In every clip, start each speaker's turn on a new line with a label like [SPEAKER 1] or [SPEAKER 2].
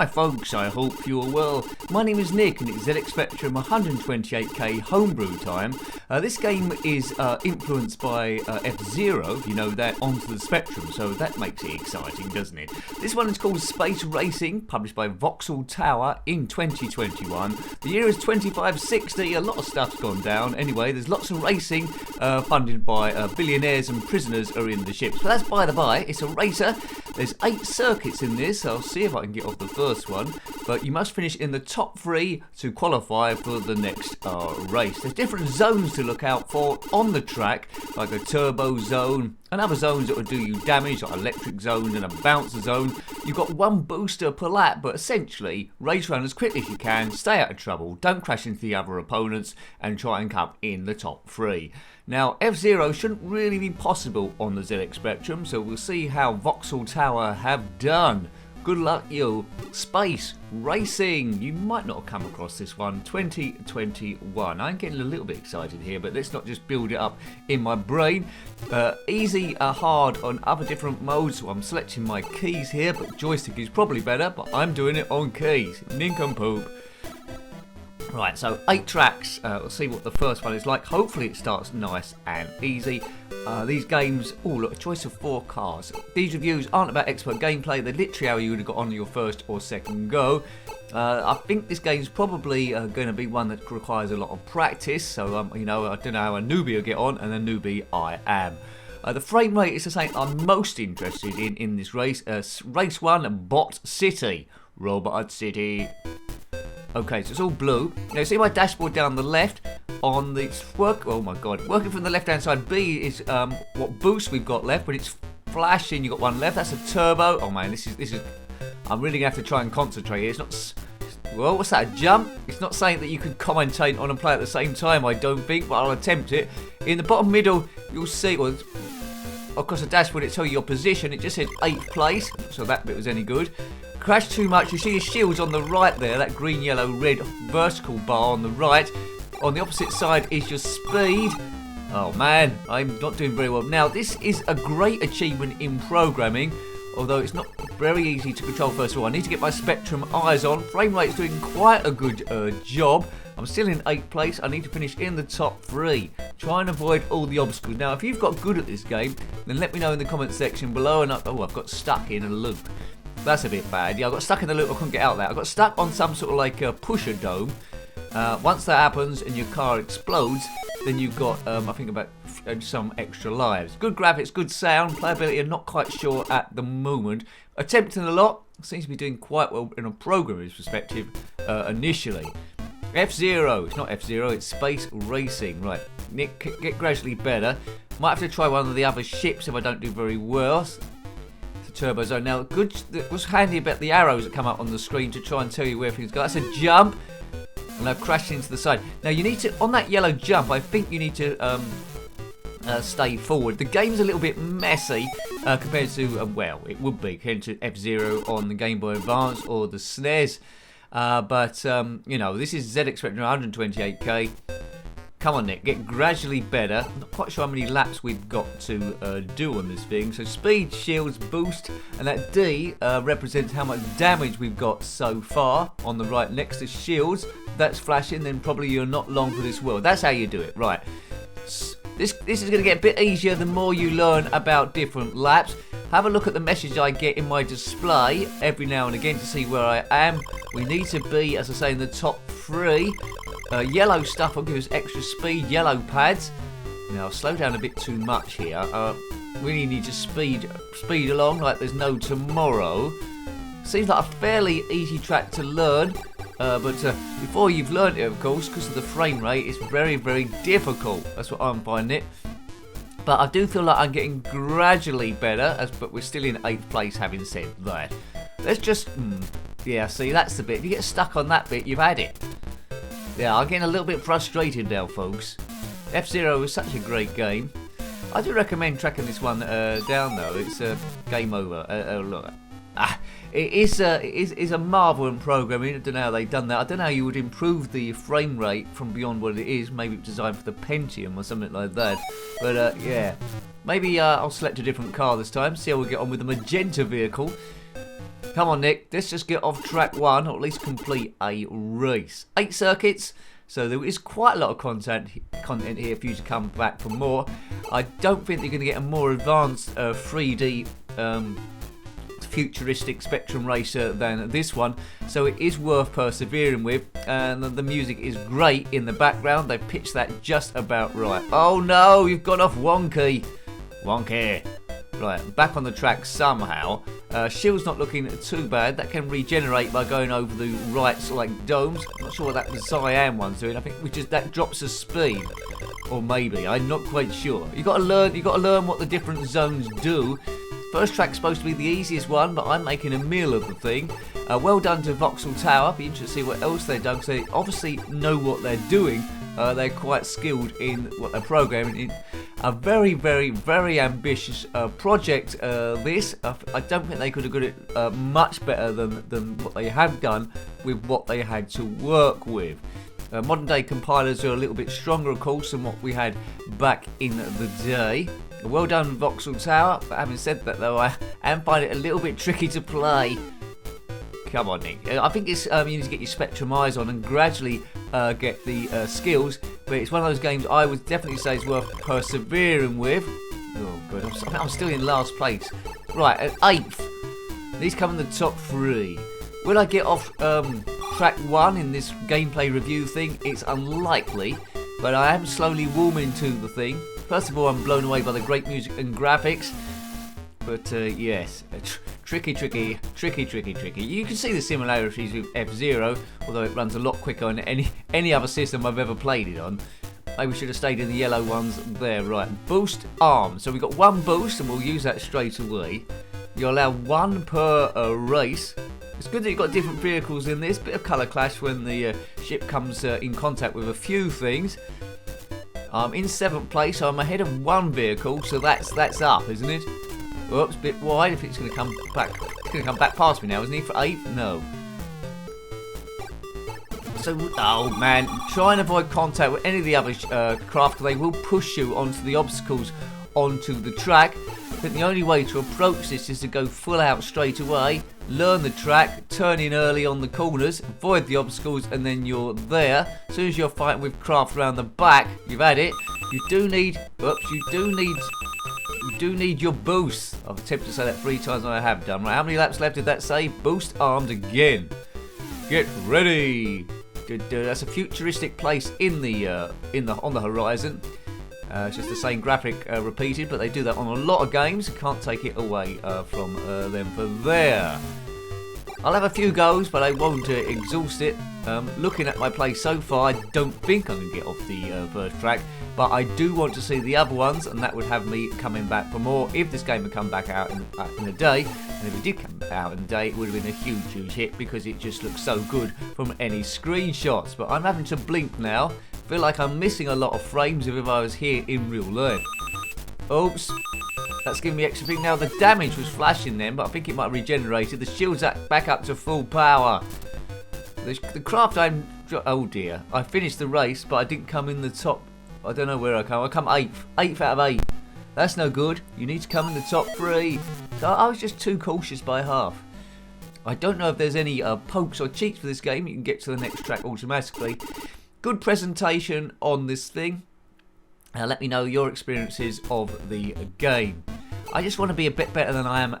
[SPEAKER 1] Hi folks, I hope you're well. My name is Nick and it's zxspectrum 128k Homebrew time. This game is influenced by F-Zero, you know, that onto the Spectrum, so that makes it exciting, doesn't it? This one is called Space Racing, published by Voxel Tower in 2021. The year is 2560, a lot of stuff's gone down. Anyway, there's lots of racing funded by billionaires and prisoners are in the ships. But that's by the by, it's a racer. There's 8 circuits in this. I'll see if I can get off the first one. But you must finish in the top 3 to qualify for the next race. There's different zones to look out for on the track, like a turbo zone and other zones that will do you damage, like electric zones and a bouncer zone. You've got 1 booster per lap, but essentially race around as quickly as you can, stay out of trouble, don't crash into the other opponents, and try and come in the top 3. Now, F-Zero shouldn't really be possible on the ZX Spectrum, so we'll see how Voxel Tower have done. Good luck, you. Space Racing. You might not have come across this one. 2021. I'm getting a little bit excited here, but let's not just build it up in my brain. Easy, hard on other different modes. So I'm selecting my keys here, but joystick is probably better, but I'm doing it on keys. Nincompoop. Right, so 8 tracks. We'll see what the first one is like. Hopefully it starts nice and easy. These games, oh look, a choice of 4 cars. These reviews aren't about expert gameplay. They're literally how you would have got on your first or second go. I think this game's probably going to be one that requires a lot of practice. So, you know, I don't know how a newbie will get on, and a newbie I am. The frame rate is the thing I'm most interested in this race. Race 1, Bot City. Robot City. Okay, so it's all blue. Now, see my dashboard down the left on the oh my god, working from the left-hand side. B is what boost we've got left, but it's flashing. You've got 1 left. That's a turbo. Oh man, this is. I'm really gonna have to try and concentrate here. It's not. Well, what's that? A jump? It's not saying that you can commentate on and play at the same time. I don't think, but I'll attempt it. In the bottom middle, you'll see. Well, across the dashboard, it tells you your position. It just said 8th place, so that bit was any good. Crash too much, you see your shields on the right there, that green, yellow, red vertical bar on the right. On the opposite side is your speed. Oh man, I'm not doing very well. Now, this is a great achievement in programming, although it's not very easy to control. First of all, I need to get my Spectrum eyes on. Frame rate's doing quite a good job. I'm still in 8th place. I need to finish in the top 3. Try and avoid all the obstacles. Now, if you've got good at this game, then let me know in the comment section below. And oh, I've got stuck in a loop. That's a bit bad. Yeah, I got stuck in the loop. I couldn't get out there. I got stuck on some sort of like a pusher dome. Once that happens and your car explodes, then you've got, I think, about some extra lives. Good graphics, good sound. Playability, I'm not quite sure at the moment. Attempting a lot. Seems to be doing quite well in a programmer's perspective initially. F-Zero. It's not F-Zero, it's Space Racing. Right, Nick, get gradually better. Might have to try one of the other ships if I don't do very well. Turbo zone. Now, good. What's handy about the arrows that come up on the screen to try and tell you where things go. That's a jump, and I've crashed into the side. Now, you need to, on that yellow jump, I think you need to stay forward. The game's a little bit messy compared to, well, it would be compared to F-Zero on the Game Boy Advance or the SNES. But you know, this is ZX Spectrum 128k. Come on, Nick, get gradually better. I'm not quite sure how many laps we've got to do on this thing. So speed, shields, boost, and that D represents how much damage we've got so far. On the right next to shields, that's flashing, then probably you're not long for this world. That's how you do it, right. This is going to get a bit easier the more you learn about different laps. Have a look at the message I get in my display every now and again to see where I am. We need to be, as I say, in the top 3. Yellow stuff will give us extra speed, yellow pads. Now, I'll slow down a bit too much here. Really need to speed along like there's no tomorrow. Seems like a fairly easy track to learn. But before you've learned it, of course, because of the frame rate, it's very, very difficult. That's what I'm finding it. But I do feel like I'm getting gradually better, but we're still in 8th place, having said that. Let's just... yeah, see, that's the bit. If you get stuck on that bit, you've had it. Yeah, I'm getting a little bit frustrated now, folks. F-Zero is such a great game. I do recommend tracking this one down, though. It's game over. Look. It is a marvel in programming. I don't know how they've done that. I don't know how you would improve the frame rate from beyond what it is. Maybe it's designed for the Pentium or something like that. But yeah, maybe I'll select a different car this time. See how we get on with the magenta vehicle. Come on, Nick. Let's just get off track 1, or at least complete a race. 8 circuits, so there is quite a lot of content here for you to come back for more. I don't think you're going to get a more advanced 3D futuristic Spectrum racer than this one, so it is worth persevering with. And the music is great in the background. They've pitched that just about right. Oh no, you've gone off wonky. Right, back on the track somehow. Shield's not looking too bad. That can regenerate by going over the right sort of like domes. I'm not sure what that Cyan one's doing. I think that drops the speed, or maybe I'm not quite sure. You got to learn what the different zones do. First track's supposed to be the easiest one, but I'm making a meal of the thing. Well done to Voxel Tower. Be interested to see what else they've done, because they obviously know what they're doing. They're quite skilled in what they're programming. In a very, very, very ambitious project. This, I don't think they could have got it much better than what they have done with what they had to work with. Modern day compilers are a little bit stronger, of course, than what we had back in the day. Well done, Voxel Tower. But having said that, though, I am finding it a little bit tricky to play. Come on, Nick. I think it's you need to get your Spectrum eyes on and gradually get the skills. But it's one of those games I would definitely say is worth persevering with. Oh, God. I'm still in last place. Right, at 8th. These come in the top 3. Will I get off track 1 in this gameplay review thing? It's unlikely. But I am slowly warming to the thing. First of all, I'm blown away by the great music and graphics. But yes, tricky. You can see the similarities with F-Zero, although it runs a lot quicker on any other system I've ever played it on. Maybe we should have stayed in the yellow ones there. Right, boost arm. So we've got 1 boost, and we'll use that straight away. You allow 1 per race. It's good that you've got different vehicles in this. Bit of colour clash when the ship comes in contact with a few things. I'm in 7th place, so I'm ahead of 1 vehicle, so that's up, isn't it? Oops, bit wide. If it's going to come back, it's going to come back past me now, isn't he? For 8th, no. So, oh man, try and avoid contact with any of the other craft. They will push you onto the obstacles onto the track. I think the only way to approach this is to go full out straight away, learn the track, turn in early on the corners, avoid the obstacles, and then you're there. As soon as you're fighting with craft around the back, you've had it. You do need your boost. I've attempted to say that 3 times and I have done. Right, how many laps left did that say? Boost armed again. Get ready. That's a futuristic place on the horizon. It's just the same graphic repeated, but they do that on a lot of games. Can't take it away from them for there. I'll have a few goes, but I won't exhaust it. Looking at my play so far, I don't think I can get off the first track, but I do want to see the other ones, and that would have me coming back for more. If this game had come back out in a day, and if it did come out in a day, it would have been a huge hit because it just looks so good from any screenshots. But I'm having to blink now. Feel like I'm missing a lot of frames of if I was here in real life. Oops. That's giving me extra thing. Now the damage was flashing then, but I think it might have regenerated. The shield's back up to full power. The craft oh dear. I finished the race, but I didn't come in the top. I don't know where I come. I come 8th. 8th out of 8. That's no good. You need to come in the top 3. So I was just too cautious by half. I don't know if there's any pokes or cheats for this game. You can get to the next track automatically. Good presentation on this thing. Let me know your experiences of the game. I just want to be a bit better than I am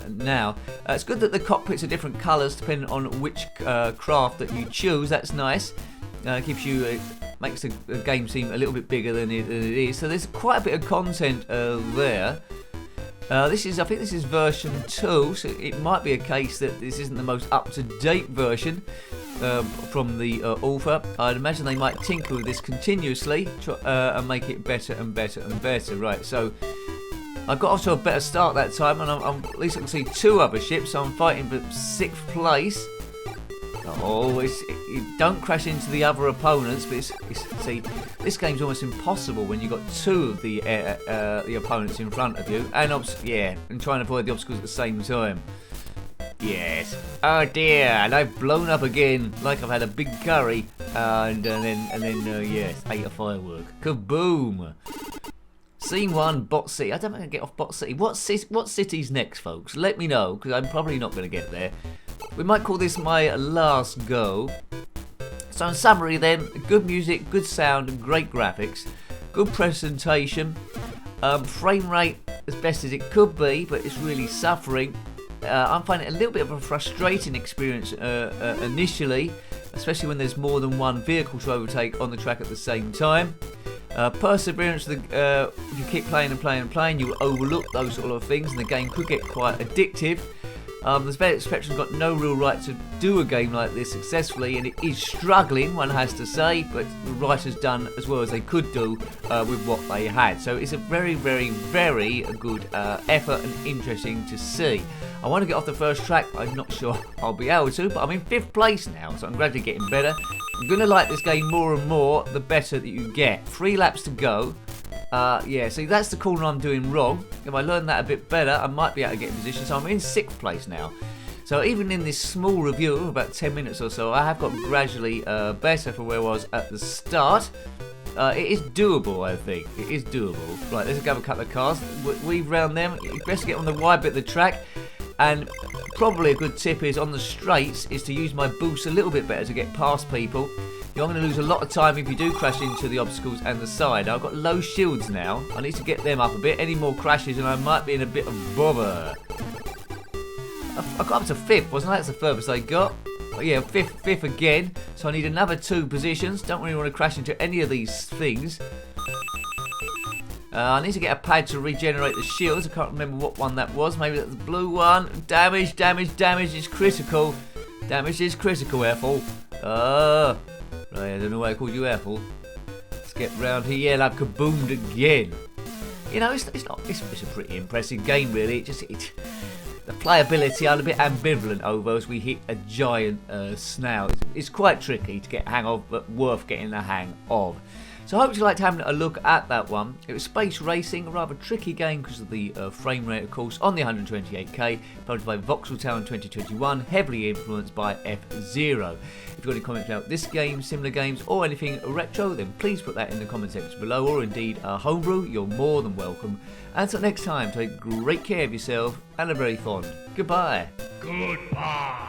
[SPEAKER 1] now. It's good that the cockpits are different colours depending on which craft that you choose. That's nice. Makes the game seem a little bit bigger than it is. So there's quite a bit of content there. I think this is version 2, so it might be a case that this isn't the most up-to-date version from the author. I'd imagine they might tinker with this continuously and make it better and better and better. Right, so I got off to a better start that time, and at least I can see 2 other ships, so I'm fighting for 6th place. Oh, don't crash into the other opponents, but see, this game's almost impossible when you've got 2 of the opponents in front of you, and trying to avoid the obstacles at the same time. Yes. Oh dear, and I've blown up again, like I've had a big curry, and then yes, ate a firework. Kaboom! Scene 1, Bot City. I don't think I can get off Bot City. What city's next, folks? Let me know, because I'm probably not going to get there. We might call this my last go. So in summary then, good music, good sound, and great graphics. Good presentation. Frame rate as best as it could be, but it's really suffering. I'm finding it a little bit of a frustrating experience initially, especially when there's more than one vehicle to overtake on the track at the same time. Perseverance, if you keep playing and playing and playing, you will overlook those sort of things, and the game could get quite addictive. The ZxSpectrum's got no real right to do a game like this successfully, and it is struggling, one has to say, but the writers done as well as they could do with what they had. So it's a very, very, very good effort and interesting to see. I want to get off the first track. I'm not sure I'll be able to, but I'm in 5th place now, so I'm gradually getting better. I'm going to like this game more and more the better that you get. 3 laps to go. Yeah, see, that's the corner I'm doing wrong. If I learn that a bit better, I might be able to get in position. So I'm in 6th place now. So even in this small review of about 10 minutes or so, I have got gradually better from where I was at the start. It is doable, I think. It is doable. Right, let's go have a couple of cars. Weave round them. You best get on the wide bit of the track. And probably a good tip is on the straights is to use my boost a little bit better to get past people. You're going to lose a lot of time if you do crash into the obstacles and the side. I've got low shields now. I need to get them up a bit. Any more crashes and I might be in a bit of bother. I got up to 5th, wasn't I? That's the furthest I got. Oh, yeah, 5th again. So I need another 2 positions. Don't really want to crash into any of these things. I need to get a pad to regenerate the shields. I can't remember what one that was. Maybe that's the blue one. Damage, damage, damage is critical. Damage is critical, Ethel. Right, I don't know why I called you Ethel. Let's get round here. Yeah, I've kaboomed again. You know, it's a pretty impressive game, really. The playability I'm a bit ambivalent over as we hit a giant snail. It's quite tricky to get a hang of, but worth getting the hang of. So I hope you liked having a look at that one. It was space racing, a rather tricky game because of the frame rate, of course, on the 128K, published by Voxel Tower in 2021, heavily influenced by F-Zero. If you've got any comments about this game, similar games, or anything retro, then please put that in the comment section below, or indeed Homebrew, you're more than welcome. Until next time, take great care of yourself, and a very fond goodbye.
[SPEAKER 2] Goodbye.